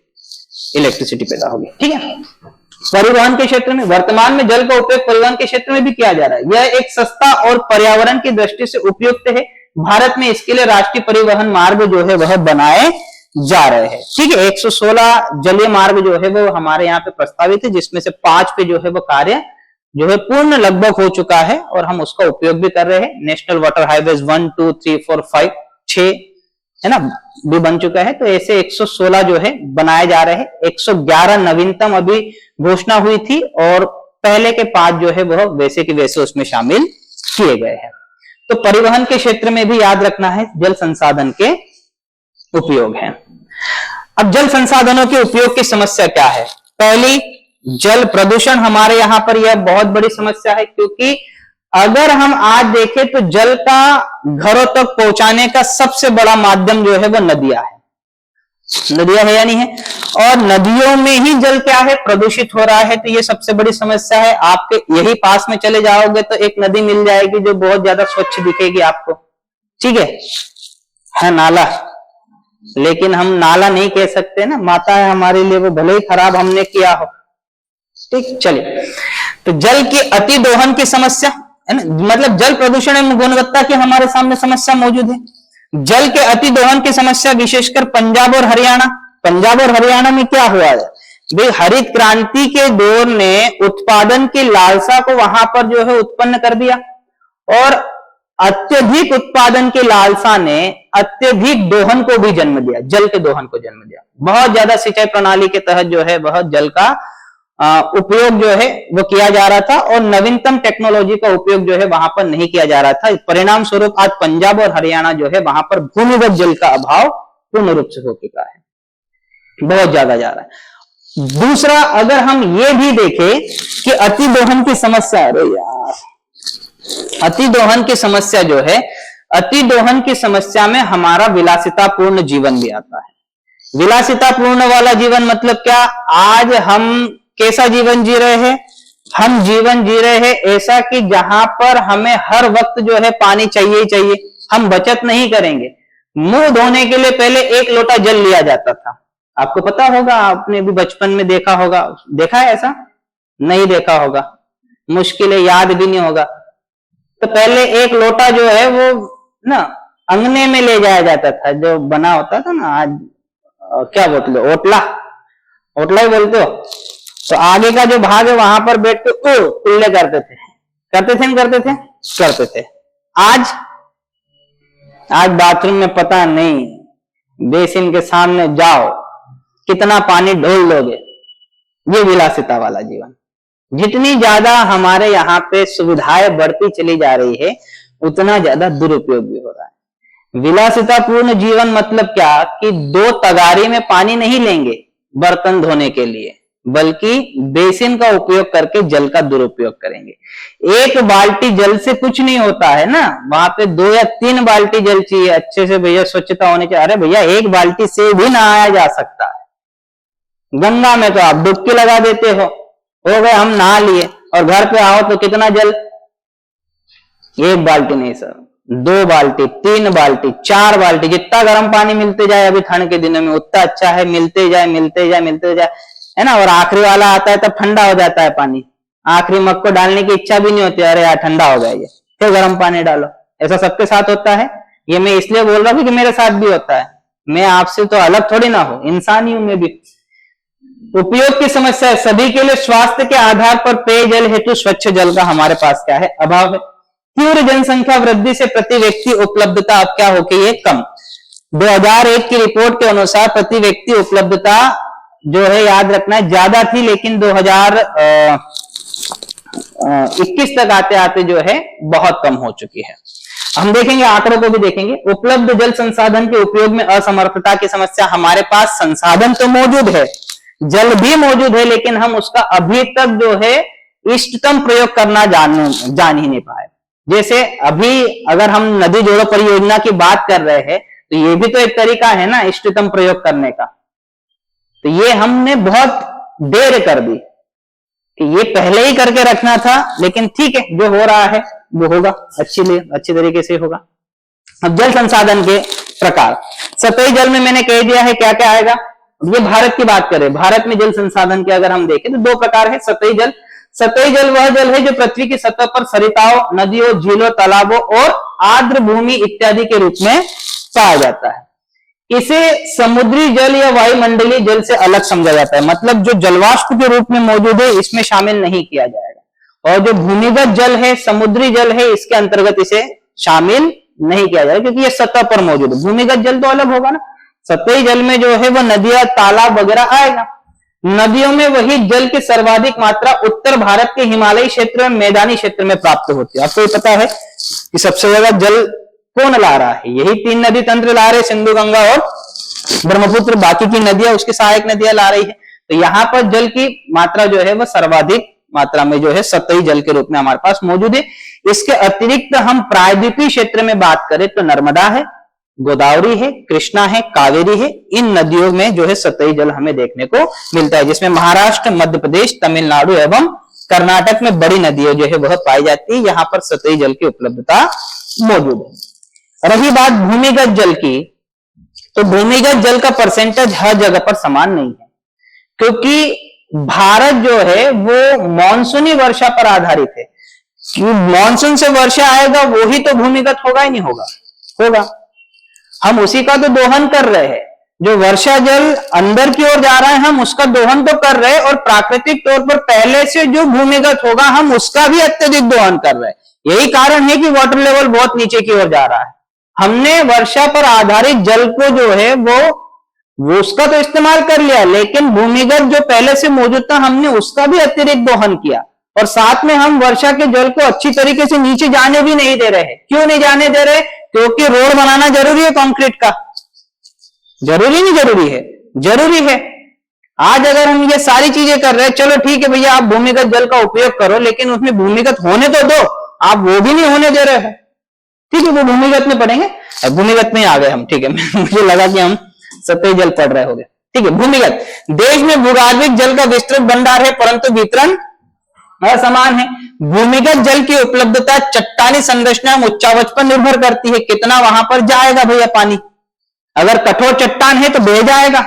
इलेक्ट्रिसिटी पैदा होगी। ठीक है। परिवहन के क्षेत्र में वर्तमान में जल का उपयोग परिवहन के क्षेत्र में भी किया जा रहा है। यह एक सस्ता और पर्यावरण की दृष्टि से उपयुक्त है। भारत में इसके लिए राष्ट्रीय परिवहन मार्ग जो है वह बनाए जा रहे हैं। ठीक है। 116 जलीय मार्ग जो है वो हमारे यहाँ पे प्रस्तावित है, जिसमें से 5 पे जो है वो कार्य जो है पूर्ण लगभग हो चुका है, और हम उसका उपयोग भी कर रहे हैं। नेशनल वाटर हाईवेज 1, 2, 3, 4, 5, 6 है ना, भी बन चुका है। तो ऐसे 116 जो है बनाए जा रहे हैं। 111 नवीनतम अभी घोषणा हुई थी, और पहले के 5 जो है वह वैसे के वैसे उसमें शामिल किए गए हैं। तो परिवहन के क्षेत्र में भी याद रखना है, जल संसाधन के उपयोग है। अब जल संसाधनों के उपयोग की समस्या क्या है? पहली, जल प्रदूषण हमारे यहां पर यह बहुत बड़ी समस्या है, क्योंकि अगर हम आज देखें तो जल का घरों तक पहुंचाने का सबसे बड़ा माध्यम जो है वो नदियां है। नदियां है या नहीं है? और नदियों में ही जल क्या है? प्रदूषित हो रहा है। तो ये सबसे बड़ी समस्या है। आपके यही पास में चले जाओगे तो एक नदी मिल जाएगी जो बहुत ज्यादा स्वच्छ दिखेगी आपको। ठीक है नाला, लेकिन हम नाला नहीं कह सकते ना, माता है हमारे लिए, वो भले ही खराब हमने किया हो। ठीक, चलिए। तो जल की अति दोहन की समस्या है ना, मतलब जल प्रदूषण एवं गुणवत्ता की हमारे सामने समस्या मौजूद है। जल के अति दोहन की समस्या विशेषकर पंजाब और हरियाणा। पंजाब और हरियाणा में क्या हुआ है भाई? हरित क्रांति के दौर ने उत्पादन की लालसा को वहां पर जो है उत्पन्न कर दिया, और अत्यधिक उत्पादन की लालसा ने अत्यधिक दोहन को भी जन्म दिया, जल के दोहन को जन्म दिया। बहुत ज्यादा सिंचाई प्रणाली के तहत जो है वह जल का उपयोग जो है वो किया जा रहा था, और नवीनतम टेक्नोलॉजी का उपयोग जो है वहां पर नहीं किया जा रहा था। परिणाम स्वरूप आज पंजाब और हरियाणा जो है वहां पर भूमिगत जल का अभाव पूर्ण रूप से हो चुका है, बहुत ज्यादा जा रहा है। दूसरा, अगर हम ये भी देखें कि अति दोहन की समस्या, अरे यार, अति दोहन की समस्या जो है, अति दोहन की समस्या में हमारा विलासितापूर्ण जीवन भी आता है। विलासितापूर्ण वाला जीवन मतलब क्या? आज हम कैसा जीवन जी रहे हैं? हम जीवन जी रहे हैं ऐसा कि जहां पर हमें हर वक्त जो है पानी चाहिए ही चाहिए। हम बचत नहीं करेंगे। मुंह धोने के लिए पहले 1 लोटा जल लिया जाता था। आपको पता होगा, आपने भी बचपन में देखा होगा। देखा है ऐसा? नहीं देखा होगा, मुश्किल है, याद भी नहीं होगा। तो पहले 1 लोटा जो है वो ना अंगने में ले जाया जाता था, जो बना होता था ना, आज क्या बोलते हो, ओटला, ओटला ही बोलते हो। तो आगे का जो भाग है वहां पर बैठ के कुल्ले करते थे, नहीं करते थे। आज बाथरूम में पता नहीं, बेसिन के सामने जाओ, कितना पानी ढोल दोगे। ये विलासिता वाला जीवन। जितनी ज्यादा हमारे यहाँ पे सुविधाएं बढ़ती चली जा रही है, उतना ज्यादा दुरुपयोग भी हो रहा है। विलासितापूर्ण जीवन मतलब क्या कि 2 तगारी में पानी नहीं लेंगे बर्तन धोने के लिए, बल्कि बेसिन का उपयोग करके जल का दुरुपयोग करेंगे। 1 बाल्टी जल से कुछ नहीं होता है ना, वहां पे 2 या 3 बाल्टी जल चाहिए अच्छे से। भैया स्वच्छता होनी चाहिए। अरे भैया 1 बाल्टी से भी नहाया जा सकता है। गंगा में तो आप डुबकी लगा देते हो गए, हम नहा लिए, और घर पे आओ तो कितना जल? 1 बाल्टी नहीं सर, 2 बाल्टी, 3 बाल्टी, 4 बाल्टी। जितना गर्म पानी मिलते जाए अभी ठंड के दिनों में उतना अच्छा है, मिलते जाए है ना। और आखिरी वाला आता है तब ठंडा हो जाता है पानी। आखिरी मग को डालने की इच्छा भी नहीं होती, अरे यार ठंडा हो गया ये, फिर गर्म पानी डालो। ऐसा सबके साथ होता है? ये मैं इसलिए बोल रहा हूं कि मेरे साथ भी होता है। मैं आपसे तो अलग थोड़ी ना हूं, इंसान ही हूं मैं भी। उपयोग की समस्या है। सभी के लिए स्वास्थ्य के आधार पर पेयजल हेतु स्वच्छ जल का हमारे पास क्या है? अभाव है। तीव्र जनसंख्या वृद्धि से प्रति व्यक्ति उपलब्धता अब क्या हो गई है, कम। 2001 की रिपोर्ट के अनुसार प्रति व्यक्ति उपलब्धता जो है, याद रखना है, ज्यादा थी, लेकिन 2021 तक आते आते जो है बहुत कम हो चुकी है। हम देखेंगे, आंकड़ों को भी देखेंगे। उपलब्ध जल संसाधन के उपयोग में असमर्थता की समस्या। हमारे पास संसाधन तो मौजूद है, जल भी मौजूद है, लेकिन हम उसका अभी तक जो है इष्टतम प्रयोग करना जान ही नहीं पाए। जैसे अभी अगर हम नदी जोड़ो परियोजना की बात कर रहे हैं, तो ये भी तो एक तरीका है ना इष्टतम प्रयोग करने का। तो ये हमने बहुत देर कर दी कि ये पहले ही करके रखना था, लेकिन ठीक है, जो हो रहा है वो होगा, अच्छी तरीके से होगा। अब जल संसाधन के प्रकार, सतही जल में मैंने कह दिया है क्या क्या आएगा। ये भारत की बात करें, भारत में जल संसाधन के अगर हम देखें तो दो प्रकार है सतही जल। सतही जल वह जल है जो पृथ्वी की सतह पर सरिताओं, नदियों, झीलों, तालाबों और आर्द्र भूमि इत्यादि के रूप में पाया जाता है। इसे समुद्री जल या वायुमंडलीय जल से अलग समझा जाता है, मतलब जो जलवाष्प के रूप में मौजूद है इसमें शामिल नहीं किया जाएगा। और जो भूमिगत जल है, समुद्री जल है, इसके अंतर्गत इसे शामिल नहीं किया जाएगा, क्योंकि ये सतह पर मौजूद है। भूमिगत जल तो अलग होगा ना, सतही जल में जो है वो नदियां, तालाब वगैरह आएगा। नदियों में वही जल की सर्वाधिक मात्रा उत्तर भारत के हिमालयी क्षेत्र में, मैदानी क्षेत्र में प्राप्त होती है। आपको ये पता है कि सबसे ज्यादा जल कौन ला रहा है, यही तीन नदी तंत्र ला रहे, सिंधु, गंगा और ब्रह्मपुत्र। बाकी की नदियां उसकी सहायक नदियां ला रही है। तो यहां पर जल की मात्रा जो है वह सर्वाधिक मात्रा में जो है सतही जल के रूप में हमारे पास मौजूद है। इसके अतिरिक्त हम प्रायद्वीपीय क्षेत्र में बात करें तो नर्मदा है, गोदावरी है, कृष्णा है, कावेरी है। इन नदियों में जो है सतही जल हमें देखने को मिलता है, जिसमें महाराष्ट्र, मध्य प्रदेश, तमिलनाडु एवं कर्नाटक में बड़ी नदियां जो है वह पाई जाती है। यहां पर सतही जल की उपलब्धता मौजूद है। रही बात भूमिगत जल की, तो भूमिगत जल का परसेंटेज हर जगह पर समान नहीं है, क्योंकि भारत जो है वो मानसूनी वर्षा पर आधारित है। मानसून से वर्षा आएगा वो ही तो भूमिगत होगा ही नहीं होगा। हम उसी का तो दोहन कर रहे हैं। जो वर्षा जल अंदर की ओर जा रहा है हम उसका दोहन तो कर रहे हैं, और प्राकृतिक तौर पर पहले से जो भूमिगत होगा हम उसका भी अत्यधिक दोहन कर रहे हैं। यही कारण है कि वाटर लेवल बहुत नीचे की ओर जा रहा है। हमने वर्षा पर आधारित जल को जो है वो उसका तो इस्तेमाल कर लिया, लेकिन भूमिगत जो पहले से मौजूद था हमने उसका भी अतिरिक्त दोहन किया। और साथ में हम वर्षा के जल को अच्छी तरीके से नीचे जाने भी नहीं दे रहे। क्यों नहीं जाने दे रहे? क्योंकि रोड बनाना जरूरी है, कंक्रीट का जरूरी नहीं जरूरी है, जरूरी है। आज अगर हम ये सारी चीजें कर रहे हैं, चलो ठीक है भैया आप भूमिगत जल का उपयोग करो, लेकिन उसमें भूमिगत होने तो दो, आप वो भी नहीं होने दे रहे हो। ठीक है, वो भूमिगत में पढ़ेंगे, भूमिगत में आ गए हम। ठीक है, मुझे लगा कि हम सतही जल पढ़ रहे होंगे। ठीक है, भूमिगत। देश में भूगर्भिक जल का विस्तृत भंडार है, परंतु वितरण असमान है। भूमिगत जल की उपलब्धता चट्टानी संरचना में उच्चावच पर निर्भर करती है। कितना वहां पर जाएगा भैया पानी? अगर कठोर चट्टान है तो बह जाएगा,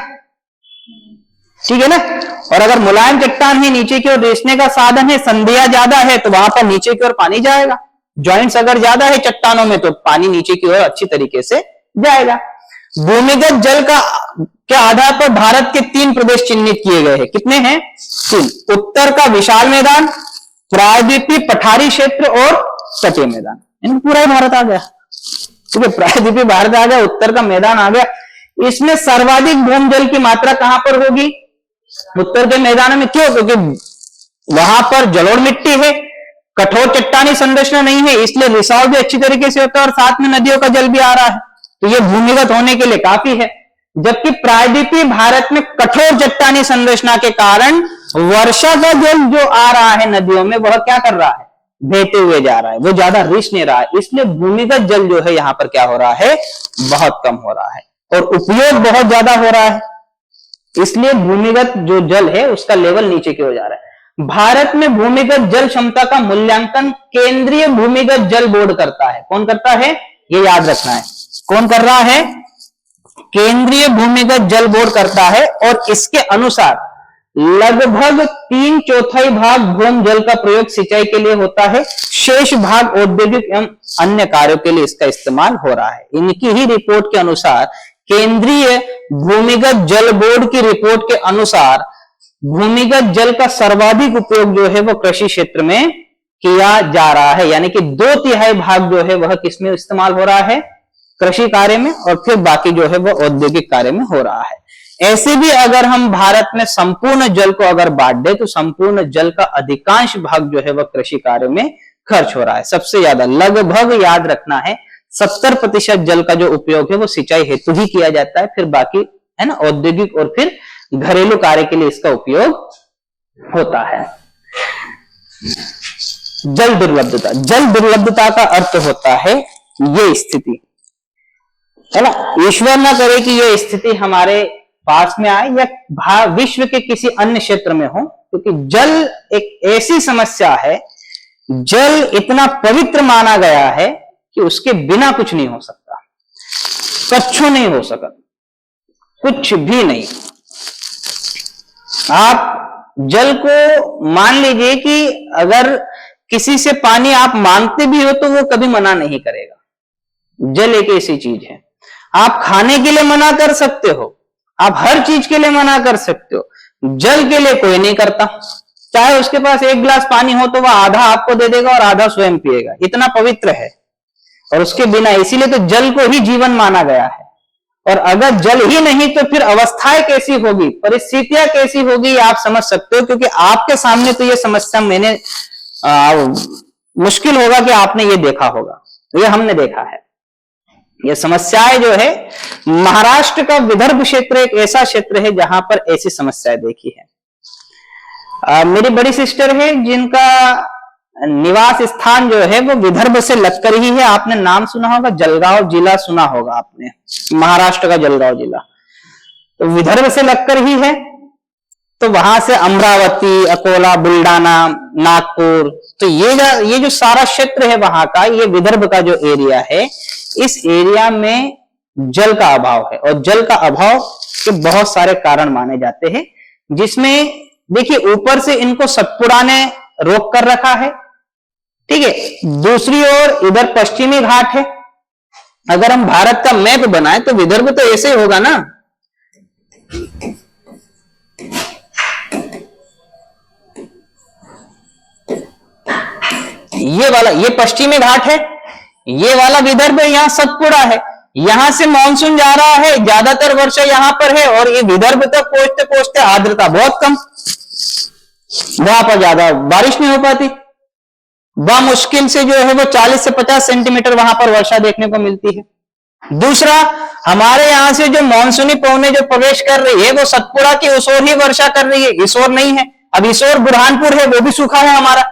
ठीक है ना। और अगर मुलायम चट्टान है, नीचे की ओर रिसने का साधन है, संधिया ज्यादा है, तो वहां पर नीचे की ओर पानी जाएगा। जॉइंट्स अगर ज्यादा है चट्टानों में तो पानी नीचे की ओर अच्छी तरीके से जाएगा। भूमिगत जल का के आधार पर भारत के 3 प्रदेश चिन्हित किए गए हैं। कितने हैं? 3। उत्तर का विशाल मैदान, प्रायद्वीपीय पठारी क्षेत्र और तटीय मैदान। इनमें पूरा ही भारत आ गया। ठीक है, प्रायद्वीपीय भारत आ गया, उत्तर का मैदान आ गया। इसमें सर्वाधिक भूमजल की मात्रा कहां पर होगी? उत्तर के मैदान में। क्यों? क्योंकि वहां पर जलोढ़ मिट्टी है, कठोर चट्टानी संरचना नहीं है, इसलिए रिसाव भी अच्छी तरीके से होता है और साथ में नदियों का जल भी आ रहा है, तो ये भूमिगत होने के लिए काफी है। जबकि प्रायद्वीपीय भारत में कठोर चट्टानी संरचना के कारण वर्षा का जल जो आ रहा है नदियों में वह क्या कर रहा है? बहते हुए जा रहा है, वो ज्यादा रिच नहीं रहा है। इसलिए भूमिगत जल जो है यहां पर क्या हो रहा है? बहुत कम हो रहा है और उपयोग बहुत ज्यादा हो रहा है। इसलिए भूमिगत जो जल है उसका लेवल नीचे की ओर जा रहा है। भारत में भूमिगत जल क्षमता का मूल्यांकन केंद्रीय भूमिगत जल बोर्ड करता है। कौन करता है? ये याद रखना है। कौन कर रहा है? केंद्रीय भूमिगत जल बोर्ड करता है। और इसके अनुसार लगभग 3/4 भाग भूम जल का प्रयोग सिंचाई के लिए होता है, शेष भाग औद्योगिक एवं अन्य कार्यों के लिए इसका इस्तेमाल हो रहा है। इनकी ही रिपोर्ट के अनुसार, केंद्रीय भूमिगत जल बोर्ड की रिपोर्ट के अनुसार भूमिगत जल का सर्वाधिक उपयोग जो है वो कृषि क्षेत्र में किया जा रहा है, यानी कि 2/3 भाग जो है वह किसमें इस्तेमाल हो रहा है, कृषि कार्य में, और फिर बाकी जो है वह औद्योगिक कार्य में हो रहा है। ऐसे भी अगर हम भारत में संपूर्ण जल को अगर बांट दे तो संपूर्ण जल का अधिकांश भाग जो है वह कृषि कार्य में खर्च हो रहा है। सबसे ज्यादा लगभग याद रखना है 70% जल का जो उपयोग है वो सिंचाई हेतु ही किया जाता है, फिर बाकी है ना औद्योगिक और फिर घरेलू कार्य के लिए इसका उपयोग होता है। जल दुर्लभता, जल दुर्लभता का अर्थ होता है ये स्थिति, है ना, ईश्वर ना करे कि ये स्थिति हमारे पास में आए या विश्व के किसी अन्य क्षेत्र में हो, क्योंकि जल एक ऐसी समस्या है, जल इतना पवित्र माना गया है कि उसके बिना कुछ नहीं हो सकता, कच्छु नहीं हो सकता, कुछ भी नहीं। आप जल को मान लीजिए कि अगर किसी से पानी आप मांगते भी हो तो वो कभी मना नहीं करेगा। जल एक ऐसी चीज है, आप खाने के लिए मना कर सकते हो, आप हर चीज के लिए मना कर सकते हो, जल के लिए कोई नहीं करता। चाहे उसके पास 1 गिलास पानी हो तो वह आधा आपको दे देगा और आधा स्वयं पिएगा, इतना पवित्र है। और उसके बिना, इसीलिए तो जल को ही जीवन माना गया है। और अगर जल ही नहीं तो फिर अवस्थाएं कैसी होगी, परिस्थितियां कैसी होगी, आप समझ सकते हो। क्योंकि आपके सामने तो ये समस्या मैंने मुश्किल होगा कि आपने ये देखा होगा, ये हमने देखा है। ये समस्याएं जो है, महाराष्ट्र का विदर्भ क्षेत्र एक ऐसा क्षेत्र है जहां पर ऐसी समस्याएं देखी है। मेरी बड़ी सिस्टर है जिनका निवास स्थान जो है वो विदर्भ से लगकर ही है। आपने नाम सुना होगा, जलगांव जिला सुना होगा आपने, महाराष्ट्र का जलगांव जिला तो विदर्भ से लगकर ही है। तो वहां से अमरावती, अकोला, बुल्डाना, नागपुर, तो ये जो सारा क्षेत्र है वहां का, ये विदर्भ का जो एरिया है, इस एरिया में जल का अभाव है। और जल का अभाव के बहुत सारे कारण माने जाते हैं, जिसमें देखिए ऊपर से इनको सतपुड़ा ने रोक कर रखा है, ठीक है। दूसरी ओर इधर पश्चिमी घाट है। अगर हम भारत का मैप बनाए तो विदर्भ तो ऐसे ही होगा ना, ये वाला, ये पश्चिमी घाट है, ये वाला विदर्भ है, यहां सतपुड़ा है। यहां से मानसून जा रहा है, ज्यादातर वर्षा यहां पर है, और ये विदर्भ तक पहुंचते पहुंचते आर्द्रता बहुत कम, वहां पर ज्यादा बारिश नहीं हो पाती। वह मुश्किल से जो है वो 40 से 50 सेंटीमीटर वहां पर वर्षा देखने को मिलती है। दूसरा, हमारे यहां से जो मानसूनी पवनें जो प्रवेश कर रही है वो सतपुड़ा की उस ओर ही वर्षा कर रही है, इस ओर नहीं है। अब इस ओर बुरहानपुर है, वो भी सूखा है हमारा,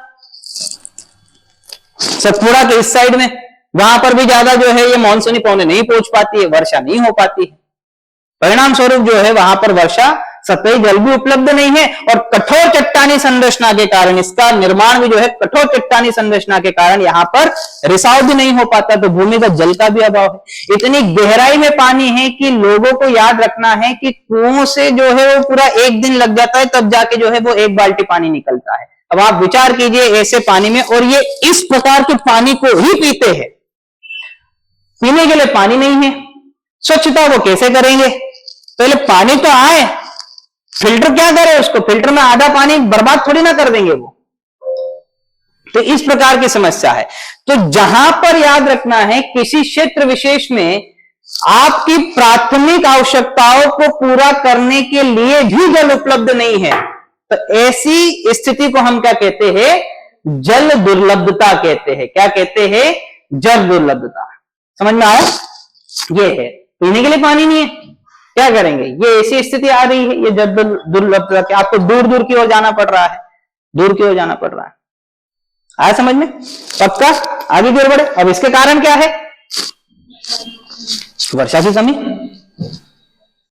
सतपुड़ा के इस साइड में, वहां पर भी ज्यादा जो है ये मानसूनी पवनें नहीं पहुंच पाती है, वर्षा नहीं हो पाती है। परिणाम स्वरूप जो है वहां पर वर्षा, सतही जल भी उपलब्ध नहीं है, और कठोर चट्टानी संरचना के कारण, इसका निर्माण भी जो है कठोर चट्टानी संरचना के कारण यहां पर रिसाव भी नहीं हो पाता, तो भूमिगत जल का भी अभाव है। इतनी गहराई में पानी है कि लोगों को याद रखना है कि कुओं से जो है वो पूरा 1 दिन लग जाता है, तब जाके जो है वो 1 बाल्टी पानी निकलता है। अब आप विचार कीजिए ऐसे पानी में, और ये इस प्रकार के पानी को ही पीते हैं, पीने के लिए पानी नहीं है, स्वच्छता वो कैसे करेंगे? पहले पानी तो आए, फिल्टर क्या करे उसको, फिल्टर में आधा पानी बर्बाद थोड़ी ना कर देंगे वो। तो इस प्रकार की समस्या है। तो जहां पर याद रखना है, किसी क्षेत्र विशेष में आपकी प्राथमिक आवश्यकताओं को पूरा करने के लिए भी जल उपलब्ध नहीं है, तो ऐसी स्थिति को हम क्या कहते हैं? जल दुर्लभता कहते हैं। क्या कहते हैं? जल दुर्लभता। समझ में आया? ये है, पीने के लिए पानी नहीं है, क्या करेंगे? ये ऐसी स्थिति आ रही है, ये जल दुर्लभता कि आपको दूर दूर की ओर जाना पड़ रहा है, दूर की ओर जाना पड़ रहा है। आया समझ में? पक्का? आगे की ओर बढ़े। अब इसके कारण क्या है? वर्षा की कमी,